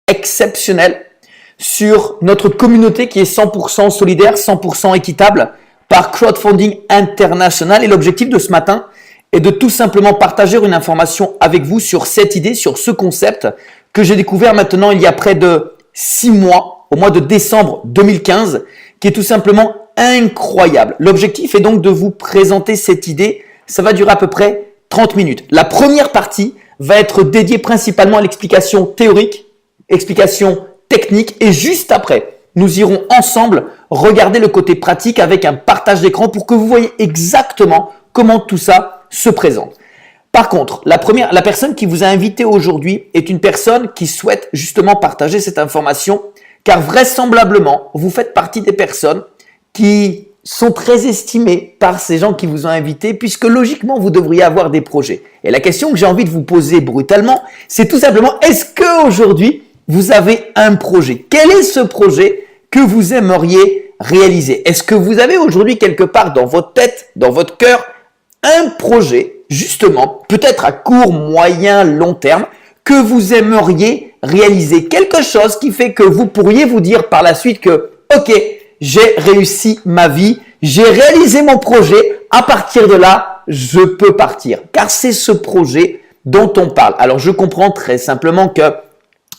exceptionnel sur notre communauté qui est 100% solidaire, 100% équitable par Crowdfunding International. Et l'objectif de ce matin est de tout simplement partager une information avec vous sur cette idée, sur ce concept que j'ai découvert maintenant il y a près de 6 mois, au mois de décembre 2015, qui est tout simplement incroyable. L'objectif est donc de vous présenter cette idée. Ça va durer à peu près 30 minutes. La première partie va être dédiée principalement à l'explication théorique, explication technique, et juste après, nous irons ensemble regarder le côté pratique avec un partage d'écran pour que vous voyez exactement comment tout ça se présente. Par contre, la personne qui vous a invité aujourd'hui est une personne qui souhaite justement partager cette information, car vraisemblablement, vous faites partie des personnes qui sont très estimées par ces gens qui vous ont invité, puisque logiquement, vous devriez avoir des projets. Et la question que j'ai envie de vous poser brutalement, c'est tout simplement, est-ce qu'aujourd'hui, vous avez un projet? Quel est ce projet que vous aimeriez réaliser? Est-ce que vous avez aujourd'hui quelque part dans votre tête, dans votre cœur, un projet, justement, peut-être à court, moyen, long terme, que vous aimeriez réaliser? Quelque chose qui fait que vous pourriez vous dire par la suite que, ok, j'ai réussi ma vie, j'ai réalisé mon projet, à partir de là, je peux partir. Car c'est ce projet dont on parle. Alors, je comprends très simplement que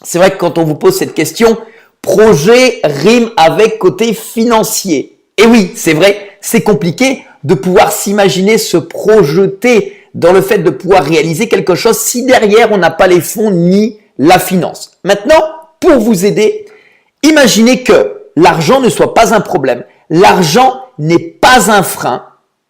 c'est vrai que quand on vous pose cette question, projet rime avec côté financier. Et oui, c'est vrai, c'est compliqué de pouvoir s'imaginer, se projeter dans le fait de pouvoir réaliser quelque chose si derrière on n'a pas les fonds ni la finance. Maintenant, pour vous aider, imaginez que l'argent ne soit pas un problème. L'argent n'est pas un frein.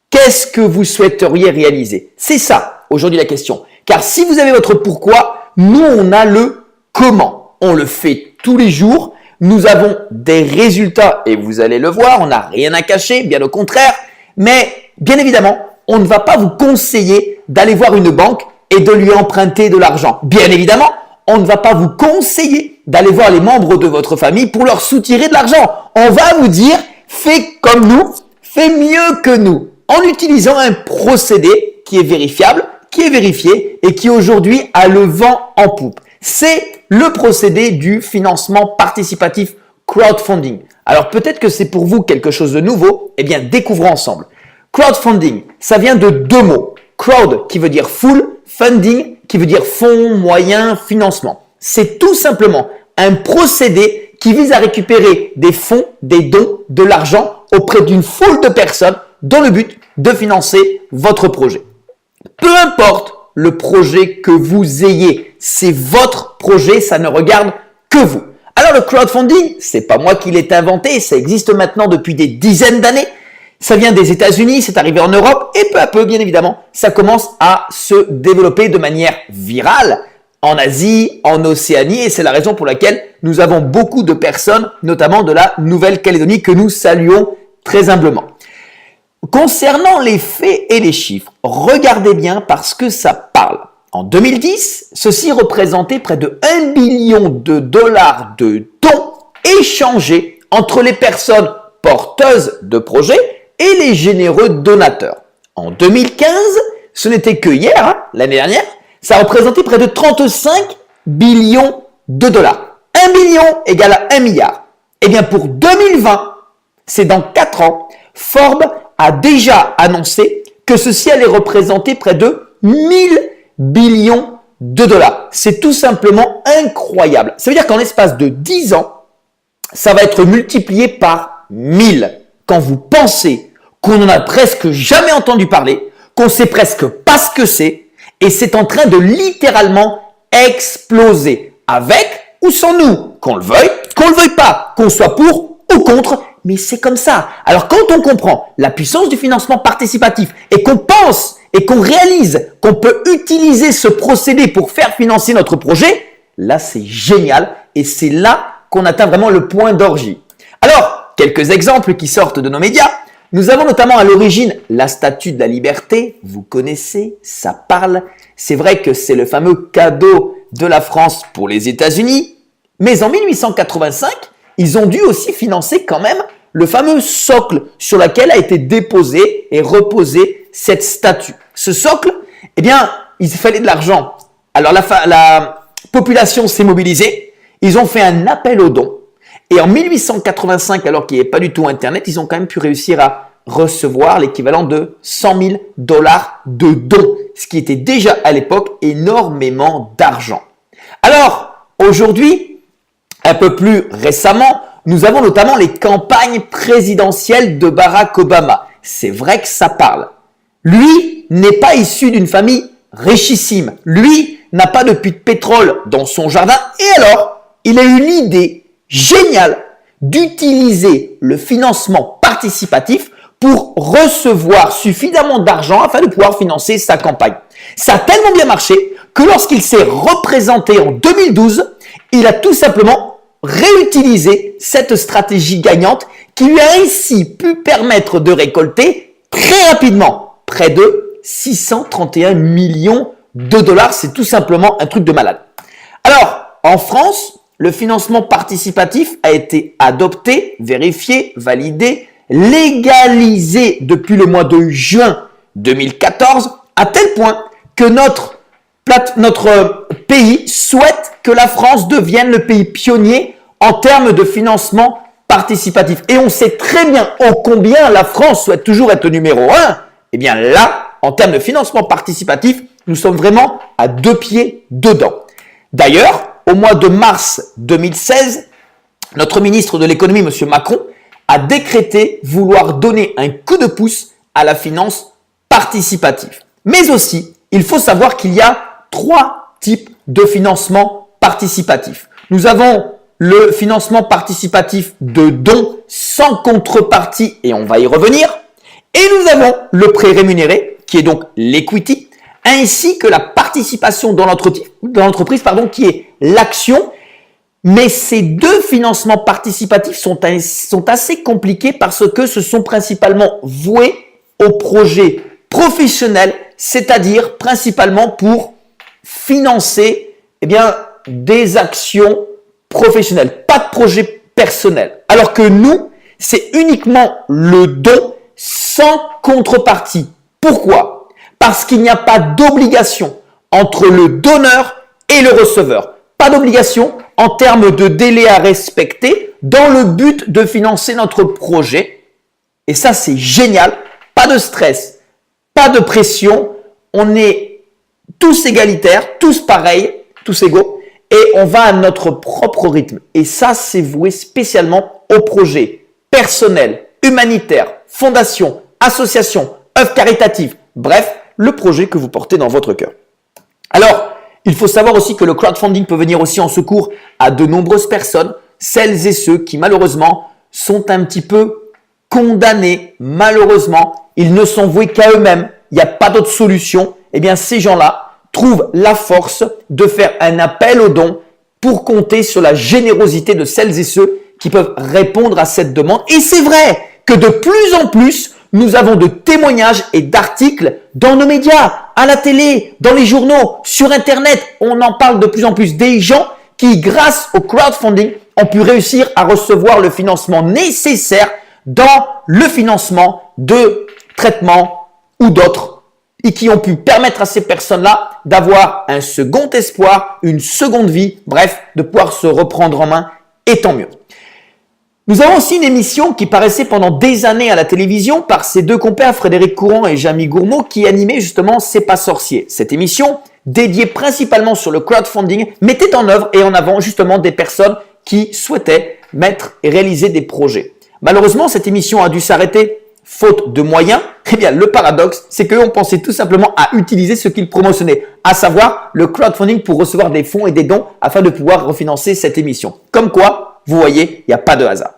Qu'est-ce que vous souhaiteriez réaliser? C'est ça, aujourd'hui, la question. Car si vous avez votre pourquoi, nous, on a le comment. On le fait tous les jours. Nous avons des résultats et vous allez le voir, on n'a rien à cacher, bien au contraire. Mais bien évidemment, on ne va pas vous conseiller d'aller voir une banque et de lui emprunter de l'argent. Bien évidemment, on ne va pas vous conseiller d'aller voir les membres de votre famille pour leur soutirer de l'argent. On va vous dire, fais comme nous, fais mieux que nous, en utilisant un procédé qui est vérifiable, qui est vérifié et qui aujourd'hui a le vent en poupe. C'est le procédé du financement participatif crowdfunding. Alors peut-être que c'est pour vous quelque chose de nouveau, eh bien découvrons ensemble. Crowdfunding, ça vient de deux mots. Crowd qui veut dire foule, funding qui veut dire fonds, moyens, financement. C'est tout simplement un procédé qui vise à récupérer des fonds, des dons, de l'argent auprès d'une foule de personnes dans le but de financer votre projet. Peu importe le projet que vous ayez, c'est votre projet, ça ne regarde que vous. Alors le crowdfunding, c'est pas moi qui l'ai inventé, ça existe maintenant depuis des dizaines d'années. Ça vient des États-Unis, c'est arrivé en Europe et peu à peu, bien évidemment, ça commence à se développer de manière virale en Asie, en Océanie, et c'est la raison pour laquelle nous avons beaucoup de personnes, notamment de la Nouvelle-Calédonie, que nous saluons très humblement. Concernant les faits et les chiffres, regardez bien parce que ça parle. En 2010, ceci représentait près de 1 billion de dollars de dons échangés entre les personnes porteuses de projets et les généreux donateurs. En 2015, ce n'était que hier, l'année dernière, ça représentait près de 35 billions de dollars. 1 billion égale à 1 milliard. Eh bien pour 2020, c'est dans 4 ans, Forbes a déjà annoncé que ceci allait représenter près de 1000 billions de dollars. C'est tout simplement incroyable. Ça veut dire qu'en l'espace de 10 ans, ça va être multiplié par 1000. Quand vous pensez qu'on n'en a presque jamais entendu parler, qu'on sait presque pas ce que c'est, et c'est en train de littéralement exploser, avec ou sans nous, qu'on le veuille pas, qu'on soit pour ou contre, mais c'est comme ça. Alors quand on comprend la puissance du financement participatif et qu'on pense et qu'on réalise qu'on peut utiliser ce procédé pour faire financer notre projet, là c'est génial et c'est là qu'on atteint vraiment le point d'orgie. Alors, quelques exemples qui sortent de nos médias. Nous avons notamment à l'origine la Statue de la Liberté. Vous connaissez, ça parle. C'est vrai que c'est le fameux cadeau de la France pour les États-Unis. Mais en 1885, ils ont dû aussi financer quand même le fameux socle sur lequel a été déposée et reposée cette statue. Ce socle, eh bien, il fallait de l'argent. Alors la population s'est mobilisée. Ils ont fait un appel aux dons. Et en 1885, alors qu'il n'y avait pas du tout Internet, ils ont quand même pu réussir à recevoir l'équivalent de 100 000 $ de dons, ce qui était déjà à l'époque énormément d'argent. Alors, aujourd'hui, un peu plus récemment, nous avons notamment les campagnes présidentielles de Barack Obama. C'est vrai que ça parle. Lui n'est pas issu d'une famille richissime. Lui n'a pas de puits de pétrole dans son jardin. Et alors, il a eu l'idée géniale d'utiliser le financement participatif pour recevoir suffisamment d'argent afin de pouvoir financer sa campagne. Ça a tellement bien marché que lorsqu'il s'est représenté en 2012, il a tout simplement réutilisé cette stratégie gagnante qui lui a ainsi pu permettre de récolter très rapidement près de 631 millions de $. C'est tout simplement un truc de malade. Alors, en France, le financement participatif a été adopté, vérifié, validé, légalisé depuis le mois de juin 2014, à tel point que notre pays souhaite que la France devienne le pays pionnier en termes de financement participatif. Et on sait très bien ô combien la France souhaite toujours être numéro 1. Eh bien là, en termes de financement participatif, nous sommes vraiment à 2 pieds dedans. D'ailleurs, au mois de mars 2016, notre ministre de l'économie, M. Macron, a décrété vouloir donner un coup de pouce à la finance participative. Mais aussi, il faut savoir qu'il y a 3 types de financement participatif. Nous avons le financement participatif de dons sans contrepartie, et on va y revenir. Et nous avons le prêt rémunéré, qui est donc l'equity, ainsi que la participation dans l'entreprise, qui est l'action. Mais ces 2 financements participatifs sont assez compliqués parce que ce sont principalement voués aux projets professionnels, c'est-à-dire principalement pour financer des actions professionnelles, pas de projet personnel. Alors que nous, c'est uniquement le don sans contrepartie. Pourquoi? Parce qu'il n'y a pas d'obligation entre le donneur et le receveur. Pas d'obligation en termes de délai à respecter dans le but de financer notre projet. Et ça, c'est génial. Pas de stress, pas de pression. On est tous égalitaires, tous pareils, tous égaux. Et on va à notre propre rythme. Et ça, c'est voué spécialement aux projets personnels, humanitaires, fondations, associations, œuvres caritatives. Bref, le projet que vous portez dans votre cœur. Alors, il faut savoir aussi que le crowdfunding peut venir aussi en secours à de nombreuses personnes, celles et ceux qui malheureusement sont un petit peu condamnés. Malheureusement, ils ne sont voués qu'à eux-mêmes. Il n'y a pas d'autre solution. Eh bien, ces gens-là trouvent la force de faire un appel aux dons pour compter sur la générosité de celles et ceux qui peuvent répondre à cette demande. Et c'est vrai que de plus en plus, nous avons de témoignages et d'articles dans nos médias, à la télé, dans les journaux, sur Internet. On en parle de plus en plus des gens qui, grâce au crowdfunding, ont pu réussir à recevoir le financement nécessaire dans le financement de traitements ou d'autres et qui ont pu permettre à ces personnes-là d'avoir un second espoir, une seconde vie, bref, de pouvoir se reprendre en main et tant mieux. Nous avons aussi une émission qui paraissait pendant des années à la télévision par ces 2 compères, Frédéric Courant et Jamie Gourmaud, qui animaient justement C'est pas sorcier. Cette émission, dédiée principalement sur le crowdfunding, mettait en œuvre et en avant justement des personnes qui souhaitaient mettre et réaliser des projets. Malheureusement, cette émission a dû s'arrêter faute de moyens. Eh bien, le paradoxe, c'est qu'on pensait tout simplement à utiliser ce qu'ils promotionnaient, à savoir le crowdfunding pour recevoir des fonds et des dons afin de pouvoir refinancer cette émission. Comme quoi, vous voyez, il n'y a pas de hasard.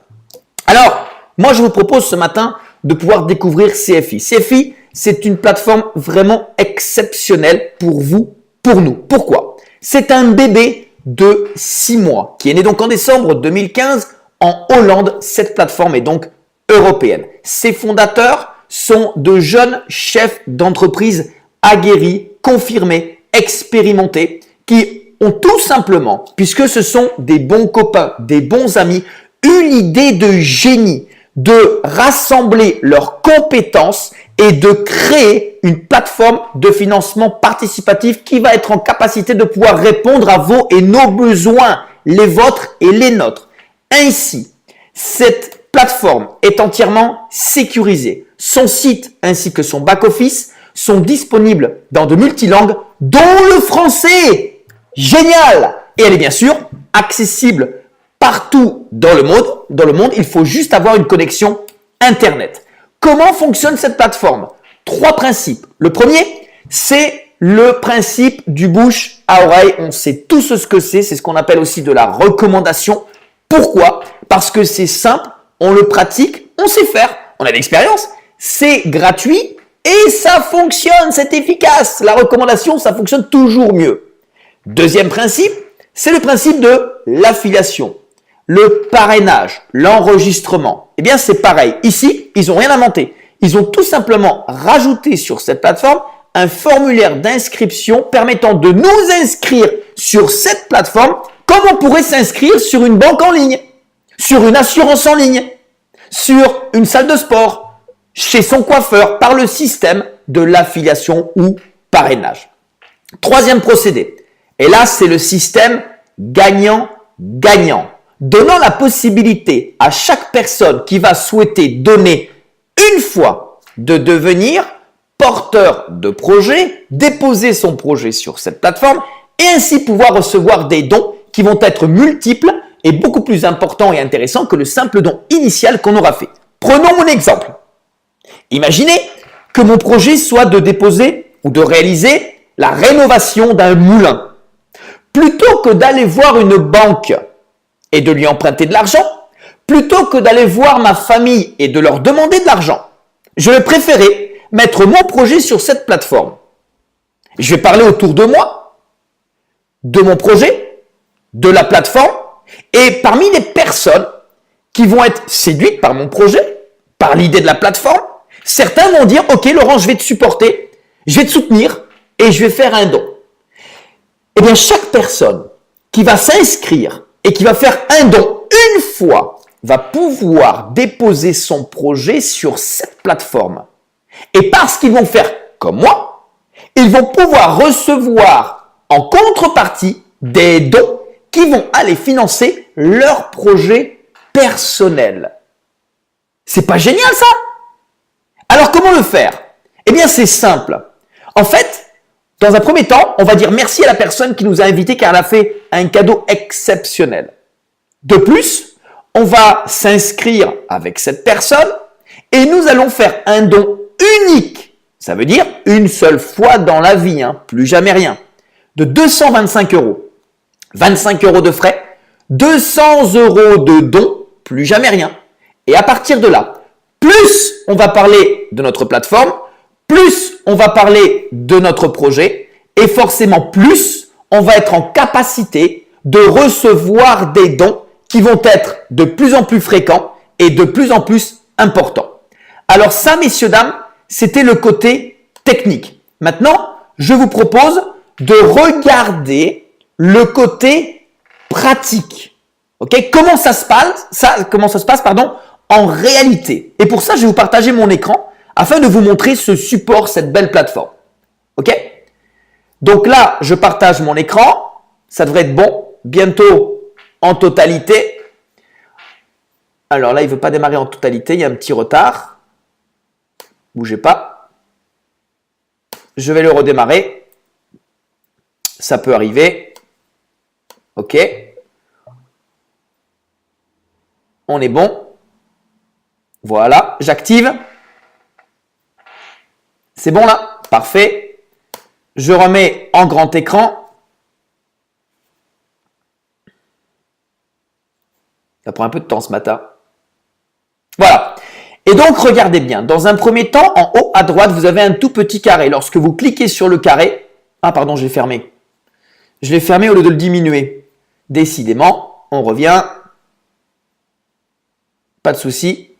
Alors, moi, je vous propose ce matin de pouvoir découvrir CFI. CFI, c'est une plateforme vraiment exceptionnelle pour vous, pour nous. Pourquoi? C'est un bébé de 6 mois qui est né donc en décembre 2015 en Hollande. Cette plateforme est donc européenne. Ses fondateurs sont de jeunes chefs d'entreprise aguerris, confirmés, expérimentés, qui ont tout simplement, puisque ce sont des bons copains, des bons amis, eu l'idée de génie de rassembler leurs compétences et de créer une plateforme de financement participatif qui va être en capacité de pouvoir répondre à vos et nos besoins. les vôtres et les nôtres. Ainsi, cette plateforme est entièrement sécurisée. Son site ainsi que son back-office sont disponibles dans de multilangues, dont le français. Génial! Et elle est bien sûr accessible partout dans le monde. Il faut juste avoir une connexion Internet. Comment fonctionne cette plateforme? 3 principes. Le premier, c'est le principe du bouche à oreille. On sait tous ce que c'est. C'est ce qu'on appelle aussi de la recommandation. Pourquoi? Parce que c'est simple, on le pratique, on sait faire, on a l'expérience, c'est gratuit et ça fonctionne, c'est efficace. La recommandation, ça fonctionne toujours mieux. Deuxième principe, c'est le principe de l'affiliation, le parrainage, l'enregistrement. Eh bien, c'est pareil. Ici, ils n'ont rien inventé. Ils ont tout simplement rajouté sur cette plateforme un formulaire d'inscription permettant de nous inscrire sur cette plateforme comme on pourrait s'inscrire sur une banque en ligne, sur une assurance en ligne, sur une salle de sport, chez son coiffeur, par le système de l'affiliation ou parrainage. Troisième procédé, et là c'est le système gagnant-gagnant, donnant la possibilité à chaque personne qui va souhaiter donner une fois de devenir porteur de projet, déposer son projet sur cette plateforme et ainsi pouvoir recevoir des dons qui vont être multiples et beaucoup plus importants et intéressants que le simple don initial qu'on aura fait. Prenons mon exemple. Imaginez que mon projet soit de déposer ou de réaliser la rénovation d'un moulin. Plutôt que d'aller voir une banque et de lui emprunter de l'argent, plutôt que d'aller voir ma famille et de leur demander de l'argent, je vais préférer mettre mon projet sur cette plateforme. Je vais parler autour de moi, de mon projet, de la plateforme, et parmi les personnes qui vont être séduites par mon projet, par l'idée de la plateforme, certains vont dire « Ok Laurent, je vais te supporter, je vais te soutenir et je vais faire un don. » Eh bien, chaque personne qui va s'inscrire et qui va faire un don une fois va pouvoir déposer son projet sur cette plateforme. Et parce qu'ils vont faire comme moi, ils vont pouvoir recevoir en contrepartie des dons qui vont aller financer leur projet personnel. C'est pas génial ça? Alors comment le faire? Eh bien c'est simple. En fait, dans un premier temps, on va dire merci à la personne qui nous a invités car elle a fait un cadeau exceptionnel. De plus, on va s'inscrire avec cette personne et nous allons faire un don unique. Ça veut dire une seule fois dans la vie, plus jamais rien. De 225 €. 25 € de frais, 200 € de dons, plus jamais rien. Et à partir de là, plus on va parler de notre plateforme, plus on va parler de notre projet et forcément plus on va être en capacité de recevoir des dons qui vont être de plus en plus fréquents et de plus en plus importants. Alors ça, messieurs, dames, c'était le côté technique. Maintenant, je vous propose de regarder le côté pratique. Ok? Comment ça se passe, en réalité. Et pour ça, je vais vous partager mon écran afin de vous montrer ce support, cette belle plateforme. Ok? Donc là, je partage mon écran. Ça devrait être bon. Bientôt en totalité. Alors là, il ne veut pas démarrer en totalité. Il y a un petit retard. Bougez pas. Je vais le redémarrer. Ça peut arriver. Ok. On est bon. Voilà, j'active. C'est bon là? Parfait. Je remets en grand écran. Ça prend un peu de temps ce matin. Voilà. Et donc, regardez bien. Dans un premier temps, en haut à droite, vous avez un tout petit carré. Lorsque vous cliquez sur le carré... Ah, pardon, je l'ai fermé. Je l'ai fermé au lieu de le diminuer. Décidément, on revient. Pas de souci.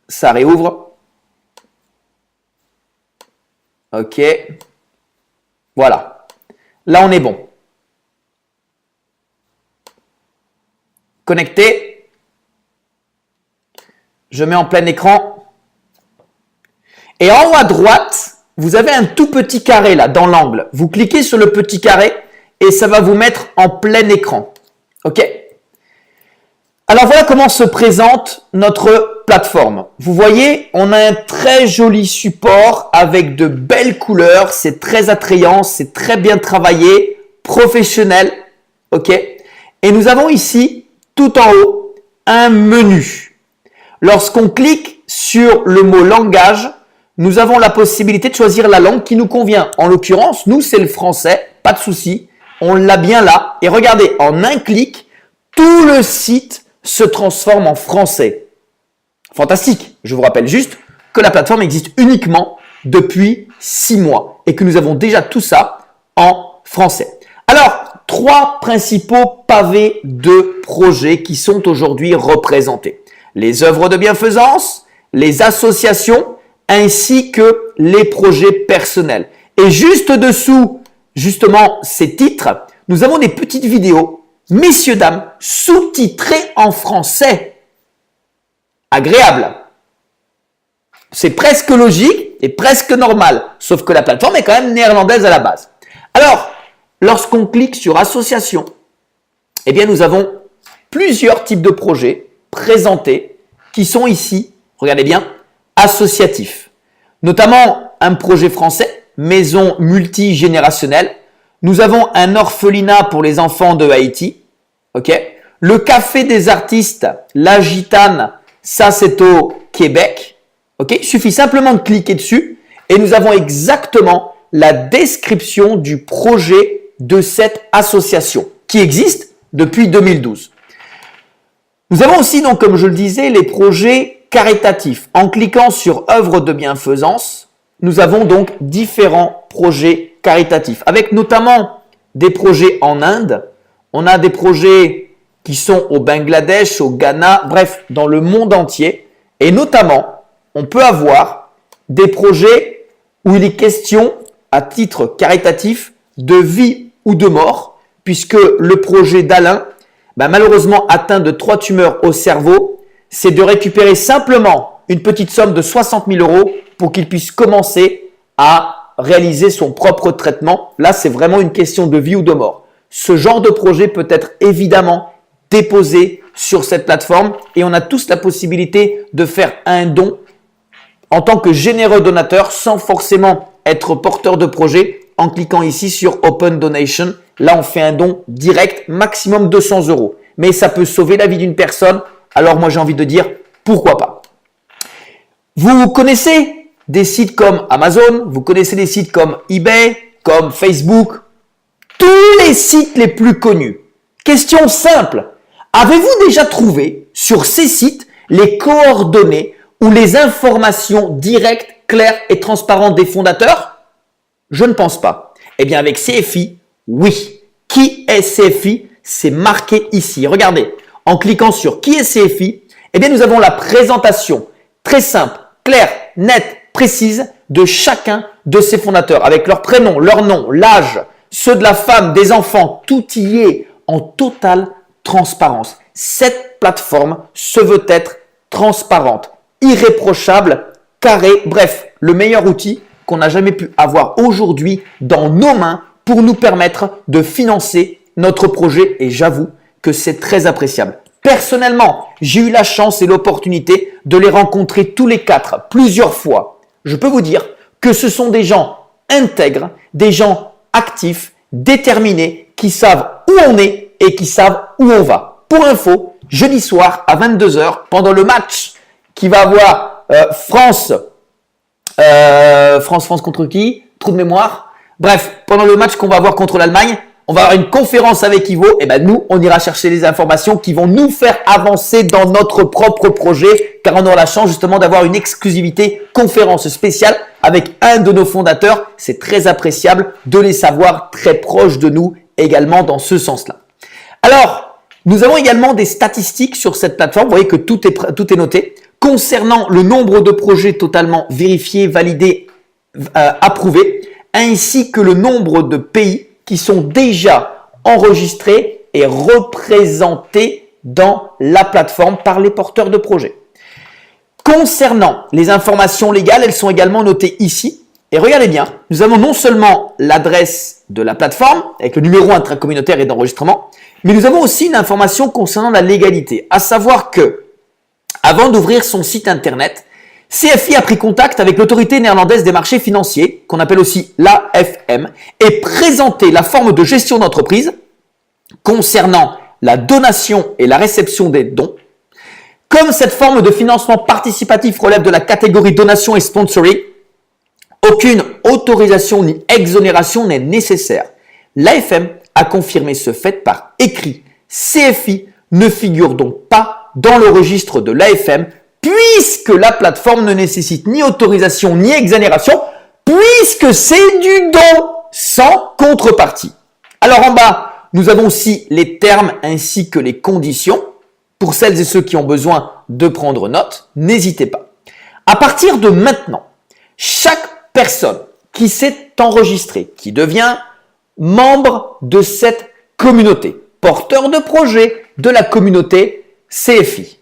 Ça réouvre. Ok. Voilà. Là, on est bon. Connecté. Je mets en plein écran. Et en haut à droite, vous avez un tout petit carré là, dans l'angle. Vous cliquez sur le petit carré et ça va vous mettre en plein écran. Ok? Alors voilà comment se présente notre plateforme. Vous voyez, on a un très joli support avec de belles couleurs, c'est très attrayant, c'est très bien travaillé, professionnel, ok? Et nous avons ici, tout en haut, un menu. Lorsqu'on clique sur le mot langage, nous avons la possibilité de choisir la langue qui nous convient. En l'occurrence, nous, c'est le français, pas de souci, on l'a bien là. Et regardez, en un clic, tout le site se transforme en français. Fantastique. Je vous rappelle juste que la plateforme existe uniquement depuis 6 mois et que nous avons déjà tout ça en français. Alors, 3 principaux pavés de projets qui sont aujourd'hui représentés. Les œuvres de bienfaisance, les associations, ainsi que les projets personnels. Et juste dessous, justement, ces titres, nous avons des petites vidéos, messieurs, dames, sous-titrées en français. Agréable. C'est presque logique et presque normal, sauf que la plateforme est quand même néerlandaise à la base. Alors, lorsqu'on clique sur association, eh bien, nous avons plusieurs types de projets présentés qui sont ici, regardez bien, associatifs. Notamment un projet français, maison multigénérationnelle. Nous avons un orphelinat pour les enfants de Haïti. Ok. Le café des artistes, la Gitane, ça c'est au Québec. Ok. Il suffit simplement de cliquer dessus et nous avons exactement la description du projet de cette association qui existe depuis 2012. Nous avons aussi, donc, comme je le disais, les projets caritatifs. En cliquant sur œuvres de bienfaisance, nous avons donc différents projets caritatifs avec notamment des projets en Inde. On a des projets qui sont au Bangladesh, au Ghana, bref, dans le monde entier. Et notamment, on peut avoir des projets où il est question, à titre caritatif, de vie ou de mort, puisque le projet d'Alain, malheureusement atteint de 3 tumeurs au cerveau, c'est de récupérer simplement une petite somme de 60 000 € pour qu'il puisse commencer à réaliser son propre traitement. Là, c'est vraiment une question de vie ou de mort. Ce genre de projet peut être évidemment déposé sur cette plateforme et on a tous la possibilité de faire un don en tant que généreux donateur sans forcément être porteur de projet en cliquant ici sur Open Donation. Là, on fait un don direct, maximum 200 €. Mais ça peut sauver la vie d'une personne. Alors moi, j'ai envie de dire, pourquoi pas? Vous connaissez des sites comme Amazon, vous connaissez des sites comme eBay, comme Facebook, tous les sites les plus connus. Question simple, avez-vous déjà trouvé sur ces sites les coordonnées ou les informations directes, claires et transparentes des fondateurs? Je ne pense pas. Eh bien avec CFI, oui. Qui est CFI? C'est marqué ici. Regardez, en cliquant sur qui est CFI, eh bien nous avons la présentation très simple, claire, nette, précise de chacun de ces fondateurs avec leur prénom, leur nom, l'âge, ceux de la femme, des enfants, tout y est en totale transparence. Cette plateforme se veut être transparente, irréprochable, carrée, bref, le meilleur outil qu'on n'a jamais pu avoir aujourd'hui dans nos mains pour nous permettre de financer notre projet et j'avoue que c'est très appréciable. Personnellement, j'ai eu la chance et l'opportunité de les rencontrer tous les 4 plusieurs fois. Je peux vous dire que ce sont des gens intègres, des gens actifs, déterminés, qui savent où on est et qui savent où on va. Pour info, jeudi soir à 22 h, pendant le match qui va avoir France contre qui? Trou de mémoire. Bref, pendant le match qu'on va avoir contre l'Allemagne, on va avoir une conférence avec Ivo. Et ben nous, on ira chercher les informations qui vont nous faire avancer dans notre propre projet, car on aura la chance justement d'avoir une exclusivité conférence spéciale avec un de nos fondateurs. C'est très appréciable de les savoir très proches de nous également dans ce sens-là. Alors, nous avons également des statistiques sur cette plateforme. Vous voyez que tout est noté concernant le nombre de projets totalement vérifiés, validés, approuvés, ainsi que le nombre de pays qui sont déjà enregistrés et représentés dans la plateforme par les porteurs de projets. Concernant les informations légales, elles sont également notées ici. Et regardez bien, nous avons non seulement l'adresse de la plateforme avec le numéro intracommunautaire et d'enregistrement, mais nous avons aussi une information concernant la légalité, à savoir que, avant d'ouvrir son site internet, CFI a pris contact avec l'autorité néerlandaise des marchés financiers, qu'on appelle aussi l'AFM, et présenté la forme de gestion d'entreprise concernant la donation et la réception des dons. Comme cette forme de financement participatif relève de la catégorie donation et sponsoring, aucune autorisation ni exonération n'est nécessaire. L'AFM a confirmé ce fait par écrit. CFI ne figure donc pas dans le registre de l'AFM puisque la plateforme ne nécessite ni autorisation ni exonération puisque c'est du don sans contrepartie. Alors en bas, nous avons aussi les termes ainsi que les conditions. Pour celles et ceux qui ont besoin de prendre note, n'hésitez pas. À partir de maintenant, chaque personne qui s'est enregistrée, qui devient membre de cette communauté, porteur de projet de la communauté CFI,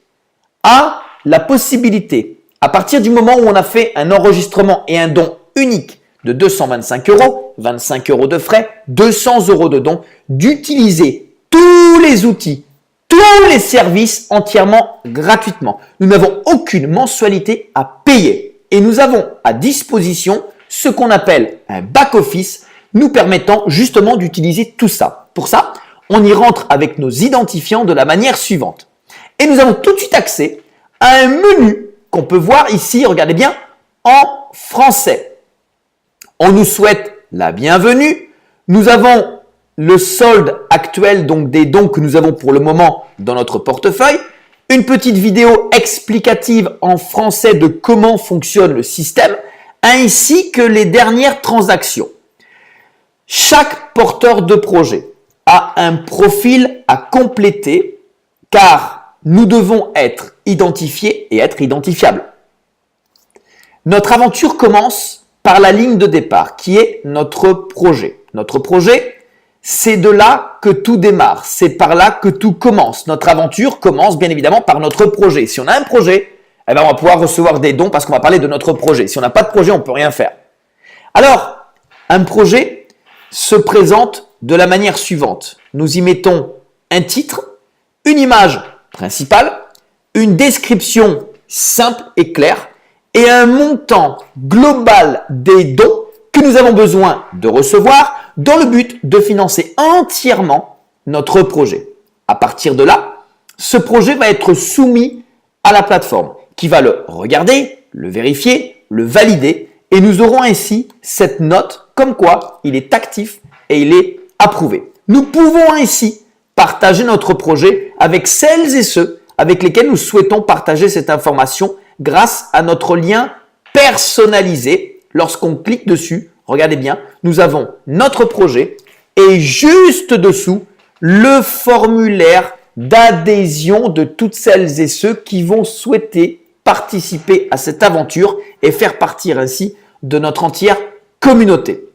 a la possibilité, à partir du moment où on a fait un enregistrement et un don unique de 225 €, 25 € de frais, 200 € de dons, d'utiliser tous les outils, tous les services entièrement gratuitement. Nous n'avons aucune mensualité à payer et nous avons à disposition ce qu'on appelle un back-office nous permettant justement d'utiliser tout ça. Pour ça, on y rentre avec nos identifiants de la manière suivante. Et nous avons tout de suite accès à un menu qu'on peut voir ici, regardez bien, en français. On nous souhaite la bienvenue. Nous avons le solde actuel, donc des dons que nous avons pour le moment dans notre portefeuille. Une petite vidéo explicative en français de comment fonctionne le système, ainsi que les dernières transactions. Chaque porteur de projet a un profil à compléter car nous devons être identifiés et être identifiables. Notre aventure commence par la ligne de départ qui est notre projet. Notre projet, c'est de là que tout démarre, c'est par là que tout commence. Notre aventure commence bien évidemment par notre projet. Si on a un projet, eh ben on va pouvoir recevoir des dons parce qu'on va parler de notre projet. Si on n'a pas de projet, on ne peut rien faire. Alors, un projet se présente de la manière suivante. Nous y mettons un titre, une image principale, une description simple et claire et un montant global des dons que nous avons besoin de recevoir dans le but de financer entièrement notre projet. À partir de là, ce projet va être soumis à la plateforme qui va le regarder, le vérifier, le valider et nous aurons ainsi cette note comme quoi il est actif et il est approuvé. Nous pouvons ainsi partager notre projet avec celles et ceux avec lesquels nous souhaitons partager cette information grâce à notre lien personnalisé. Lorsqu'on clique dessus, regardez bien, nous avons notre projet et juste dessous, le formulaire d'adhésion de toutes celles et ceux qui vont souhaiter participer à cette aventure et faire partir ainsi de notre entière communauté.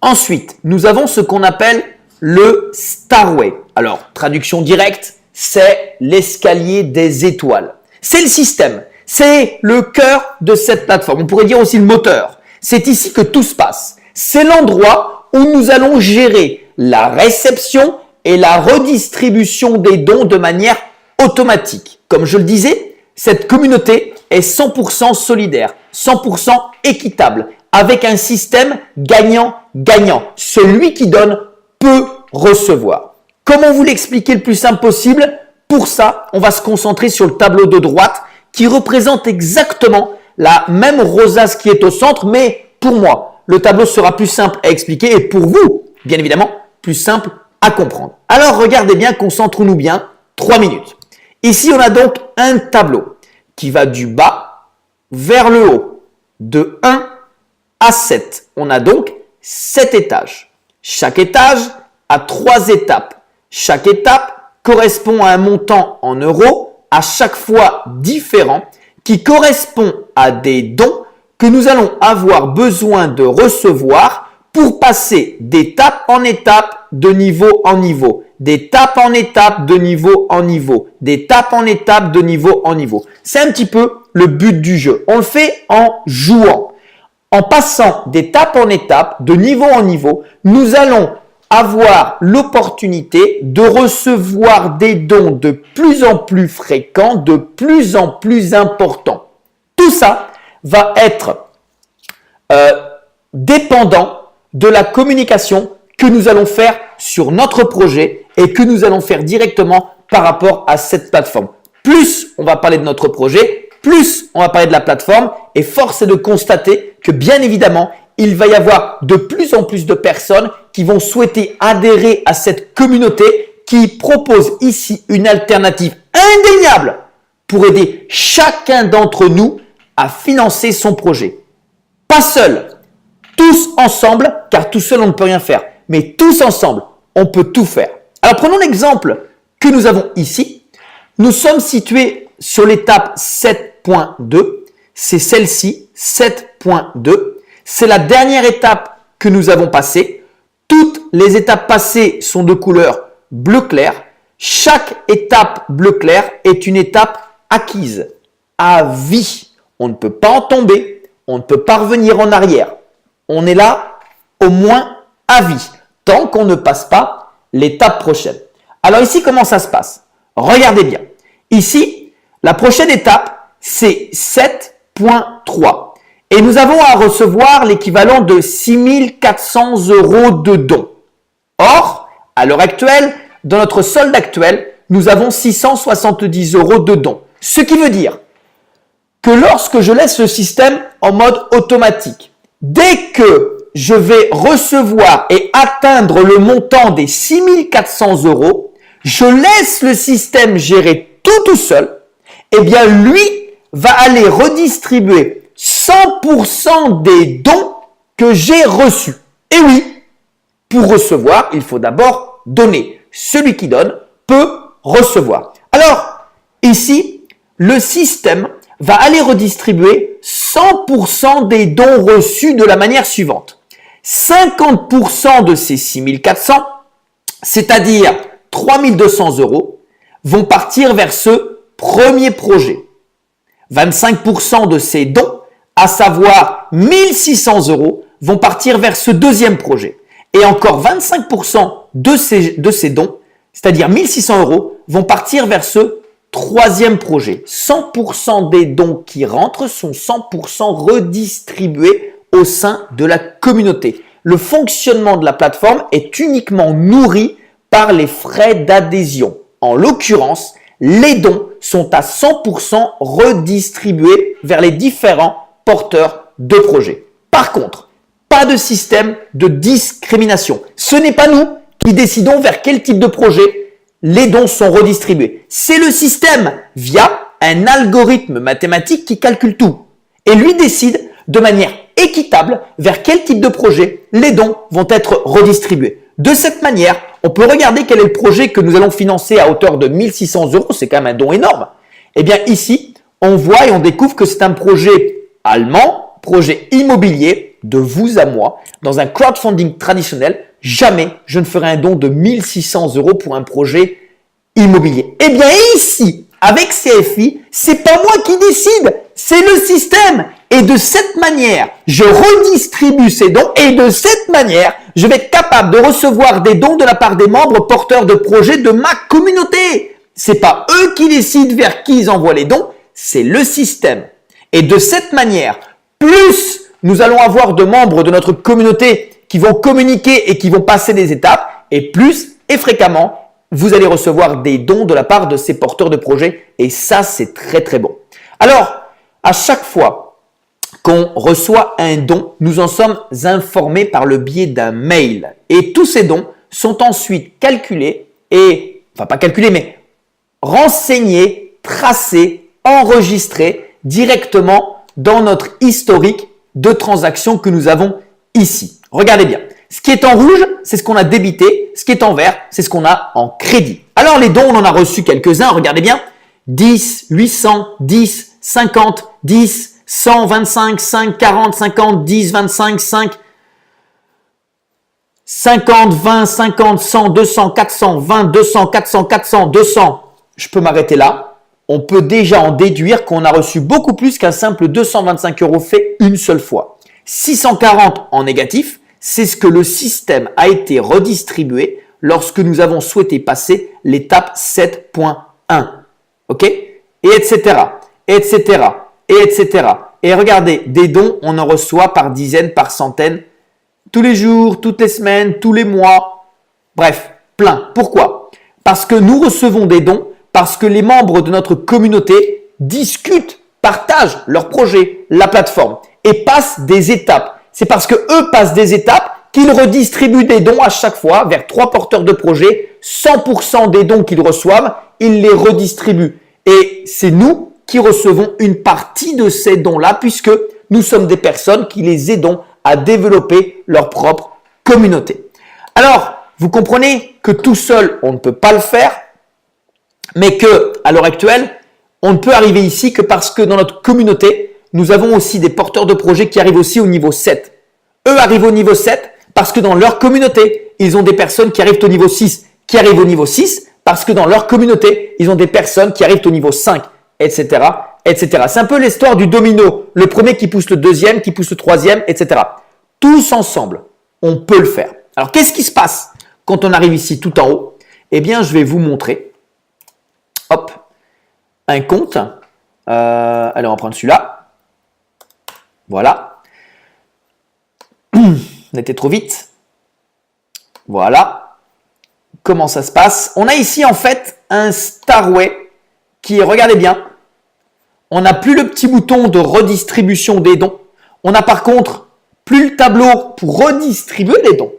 Ensuite, nous avons ce qu'on appelle le Starway. Alors, traduction directe, c'est l'escalier des étoiles. C'est le système, c'est le cœur de cette plateforme. On pourrait dire aussi le moteur. C'est ici que tout se passe. C'est l'endroit où nous allons gérer la réception et la redistribution des dons de manière automatique. Comme je le disais, cette communauté est 100% solidaire, 100% équitable, avec un système gagnant-gagnant. Celui qui donne peut recevoir. Comment vous l'expliquer le plus simple possible? Pour ça, on va se concentrer sur le tableau de droite qui représente exactement la même rosace qui est au centre, mais pour moi, le tableau sera plus simple à expliquer et pour vous, bien évidemment, plus simple à comprendre. Alors, regardez bien, concentrons-nous bien, 3 minutes. Ici, on a donc un tableau qui va du bas vers le haut, de 1 à 7. On a donc 7 étages. Chaque étage a 3 étapes. Chaque étape correspond à un montant en euros, à chaque fois différent, qui correspond à des dons que nous allons avoir besoin de recevoir pour passer d'étape en étape, de niveau en niveau, d'étape en étape, de niveau en niveau, d'étape en étape, de niveau en niveau. C'est un petit peu le but du jeu. On le fait en jouant. En passant d'étape en étape, de niveau en niveau, nous allons avoir l'opportunité de recevoir des dons de plus en plus fréquents, de plus en plus importants. Tout ça va être dépendant de la communication que nous allons faire sur notre projet et que nous allons faire directement par rapport à cette plateforme. Plus on va parler de notre projet, plus on va parler de la plateforme et force est de constater que bien évidemment, il va y avoir de plus en plus de personnes qui vont souhaiter adhérer à cette communauté qui propose ici une alternative indéniable pour aider chacun d'entre nous à financer son projet. Pas seul, tous ensemble, car tout seul on ne peut rien faire, mais tous ensemble, on peut tout faire. Alors prenons l'exemple que nous avons ici. Nous sommes situés sur l'étape 7.2, c'est celle-ci, 7.2. C'est la dernière étape que nous avons passée. Toutes les étapes passées sont de couleur bleu clair. Chaque étape bleu clair est une étape acquise à vie. On ne peut pas en tomber, on ne peut pas revenir en arrière. On est là au moins à vie, tant qu'on ne passe pas l'étape prochaine. Alors ici, comment ça se passe? Regardez bien. Ici, la prochaine étape, c'est 7.3. Et nous avons à recevoir l'équivalent de 6 400 € de dons. Or, à l'heure actuelle, dans notre solde actuel, nous avons 670 € de dons. Ce qui veut dire que lorsque je laisse le système en mode automatique, dès que je vais recevoir et atteindre le montant des 6 400 €, je laisse le système gérer tout seul, eh bien lui va aller redistribuer 100% des dons que j'ai reçus. Et oui, pour recevoir, il faut d'abord donner. Celui qui donne peut recevoir. Alors, ici, le système va aller redistribuer 100% des dons reçus de la manière suivante. 50% de ces 6 400, c'est-à-dire 3 200 €, vont partir vers ce premier projet. 25% de ces dons, à savoir 1 600 €, vont partir vers ce deuxième projet. Et encore 25% de ces dons, c'est-à-dire 1 600 €, vont partir vers ce troisième projet. 100% des dons qui rentrent sont 100% redistribués au sein de la communauté. Le fonctionnement de la plateforme est uniquement nourri par les frais d'adhésion. En l'occurrence, les dons sont à 100% redistribués vers les différents porteurs de projets. Par contre, pas de système de discrimination. Ce n'est pas nous qui décidons vers quel type de projet les dons sont redistribués. C'est le système via un algorithme mathématique qui calcule tout et lui décide de manière équitable vers quel type de projet les dons vont être redistribués. De cette manière, on peut regarder quel est le projet que nous allons financer à hauteur de 1 600 €. C'est quand même un don énorme. Eh bien ici, on voit et on découvre que c'est un projet allemand, projet immobilier de vous à moi. Dans un crowdfunding traditionnel, jamais je ne ferai un don de 1 600 € pour un projet immobilier. Eh bien ici, avec CFI, c'est pas moi qui décide, c'est le système. Et de cette manière, je redistribue ces dons et de cette manière, je vais être capable de recevoir des dons de la part des membres porteurs de projets de ma communauté. C'est pas eux qui décident vers qui ils envoient les dons, c'est le système. Et de cette manière, plus nous allons avoir de membres de notre communauté qui vont communiquer et qui vont passer des étapes, et plus et fréquemment, vous allez recevoir des dons de la part de ces porteurs de projets. Et ça, c'est très très bon. Alors, à chaque fois qu'on reçoit un don, nous en sommes informés par le biais d'un mail. Et tous ces dons sont ensuite calculés et, enfin pas calculés, mais renseignés, tracés, enregistrés directement dans notre historique de transactions que nous avons ici. Regardez bien. Ce qui est en rouge, c'est ce qu'on a débité. Ce qui est en vert, c'est ce qu'on a en crédit. Alors les dons, on en a reçu quelques-uns. Regardez bien. 10, 800, 10, 50, 10, 100, 25, 5, 40, 50, 10, 25, 5, 50, 20, 50, 100, 200, 400, 20, 200, 400, 400, 200. Je peux m'arrêter là. On peut déjà en déduire qu'on a reçu beaucoup plus qu'un simple 225 € fait une seule fois. 640 en négatif, c'est ce que le système a été redistribué lorsque nous avons souhaité passer l'étape 7.1. OK? Et etc. Et etc. Et etc. Et regardez, des dons, on en reçoit par dizaines, par centaines, tous les jours, toutes les semaines, tous les mois. Bref, plein. Pourquoi? Parce que nous recevons des dons, parce que les membres de notre communauté discutent, partagent leurs projets, la plateforme et passent des étapes. C'est parce que eux passent des étapes qu'ils redistribuent des dons à chaque fois vers 3 porteurs de projets. 100% des dons qu'ils reçoivent, ils les redistribuent. Et c'est nous qui recevons une partie de ces dons-là puisque nous sommes des personnes qui les aidons à développer leur propre communauté. Alors, vous comprenez que tout seul, on ne peut pas le faire, mais que à l'heure actuelle, on ne peut arriver ici que parce que dans notre communauté, nous avons aussi des porteurs de projets qui arrivent aussi au niveau 7. Eux arrivent au niveau 7 parce que dans leur communauté, ils ont des personnes qui arrivent au niveau 6, qui arrivent au niveau 6 parce que dans leur communauté, ils ont des personnes qui arrivent au niveau 5, etc., etc. C'est un peu l'histoire du domino. Le premier qui pousse le deuxième, qui pousse le troisième, etc. Tous ensemble, on peut le faire. Alors, qu'est-ce qui se passe quand on arrive ici tout en haut? Eh bien, je vais vous montrer. Hop, un compte. Allez, on va prendre celui-là. Voilà. On était trop vite. Voilà. Comment ça se passe? On a ici en fait un Starway qui, regardez bien, on n'a plus le petit bouton de redistribution des dons. On a par contre plus le tableau pour redistribuer les dons.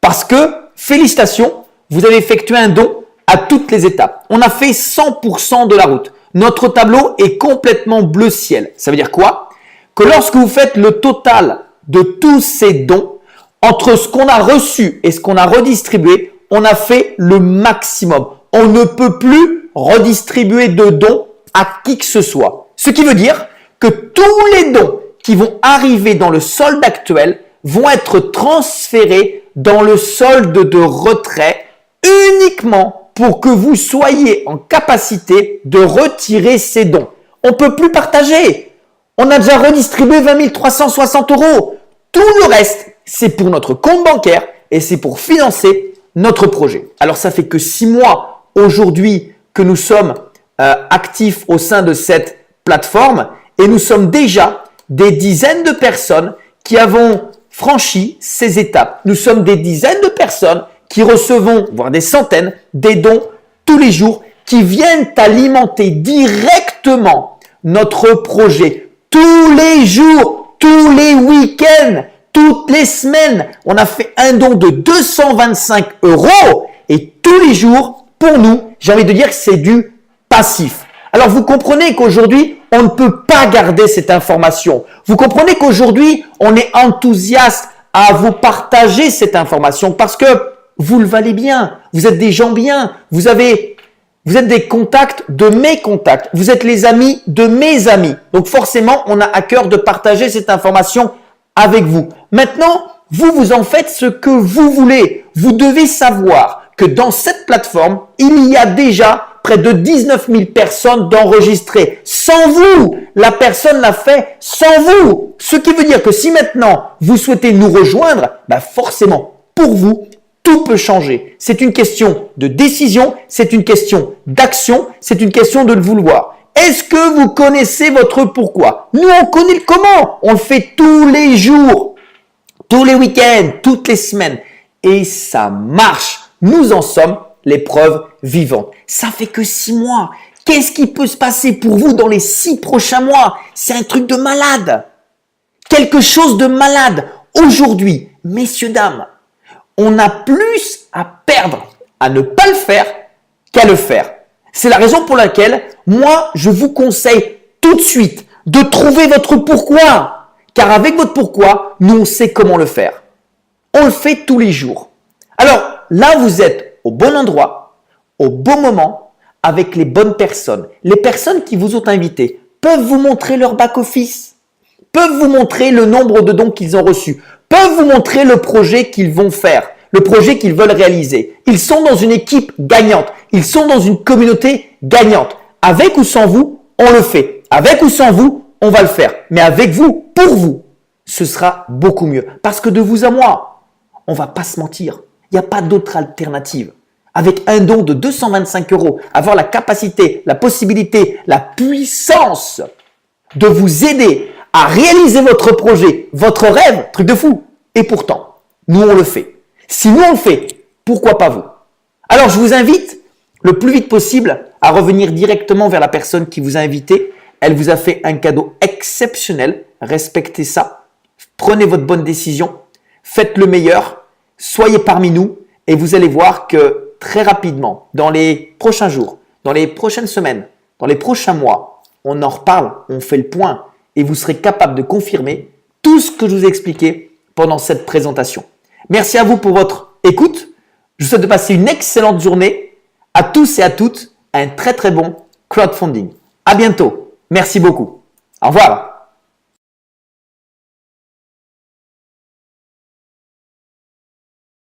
Parce que, félicitations, vous avez effectué un don à toutes les étapes. On a fait 100% de la route. Notre tableau est complètement bleu ciel. Ça veut dire quoi? Que lorsque vous faites le total de tous ces dons, entre ce qu'on a reçu et ce qu'on a redistribué, on a fait le maximum. On ne peut plus redistribuer de dons à qui que ce soit. Ce qui veut dire que tous les dons qui vont arriver dans le solde actuel vont être transférés dans le solde de retrait uniquement pour que vous soyez en capacité de retirer ces dons. On ne peut plus partager. On a déjà redistribué 20 360 €. Tout le reste, c'est pour notre compte bancaire et c'est pour financer notre projet. Alors, ça fait que 6 mois aujourd'hui que nous sommes actifs au sein de cette plateforme et nous sommes déjà des dizaines de personnes qui avons franchi ces étapes. Nous sommes des dizaines de personnes qui recevons, voire des centaines, des dons tous les jours qui viennent alimenter directement notre projet. Tous les jours, tous les week-ends, toutes les semaines, on a fait un don de 225 € et tous les jours, pour nous, j'ai envie de dire que c'est du passif. Alors vous comprenez qu'aujourd'hui, on ne peut pas garder cette information. Vous comprenez qu'aujourd'hui, on est enthousiaste à vous partager cette information parce que vous le valez bien. Vous êtes des gens bien. Vous êtes des contacts de mes contacts. Vous êtes les amis de mes amis. Donc forcément, on a à cœur de partager cette information avec vous. Maintenant, vous en faites ce que vous voulez. Vous devez savoir que dans cette plateforme, il y a déjà près de 19 000 personnes d'enregistrées. Sans vous, la personne l'a fait sans vous. Ce qui veut dire que si maintenant vous souhaitez nous rejoindre, forcément, pour vous, tout peut changer. C'est une question de décision, c'est une question d'action, c'est une question de le vouloir. Est-ce que vous connaissez votre pourquoi? Nous, on connaît le comment. On le fait tous les jours, tous les week-ends, toutes les semaines. Et ça marche. Nous en sommes les preuves vivantes. Ça fait que 6 mois. Qu'est-ce qui peut se passer pour vous dans les 6 prochains mois? C'est un truc de malade. Quelque chose de malade. Aujourd'hui, messieurs, dames, on a plus à perdre à ne pas le faire qu'à le faire. C'est la raison pour laquelle, moi, je vous conseille tout de suite de trouver votre pourquoi. Car avec votre pourquoi, nous, on sait comment le faire. On le fait tous les jours. Alors, là, vous êtes au bon endroit, au bon moment, avec les bonnes personnes. Les personnes qui vous ont invité peuvent vous montrer leur back-office, peuvent vous montrer le nombre de dons qu'ils ont reçus, peuvent vous montrer le projet qu'ils vont faire, le projet qu'ils veulent réaliser. Ils sont dans une équipe gagnante. Ils sont dans une communauté gagnante. Avec ou sans vous, on le fait. Avec ou sans vous, on va le faire. Mais avec vous, pour vous. ce sera beaucoup mieux. Parce que de vous à moi, on va pas se mentir, il n'y a pas d'autre alternative. Avec un don de 225 €, avoir la capacité, la possibilité, la puissance de vous aider à réaliser votre projet, votre rêve, truc de fou. Et pourtant, nous on le fait. Si nous on le fait, pourquoi pas vous? Alors je vous invite le plus vite possible à revenir directement vers la personne qui vous a invité. Elle vous a fait un cadeau exceptionnel. Respectez ça. Prenez votre bonne décision. Faites le meilleur. Soyez parmi nous et vous allez voir que très rapidement, dans les prochains jours, dans les prochaines semaines, dans les prochains mois, on en reparle, on fait le point et vous serez capable de confirmer tout ce que je vous ai expliqué pendant cette présentation. Merci à vous pour votre écoute. Je vous souhaite de passer une excellente journée. À tous et à toutes, un très très bon crowdfunding. À bientôt. Merci beaucoup. Au revoir.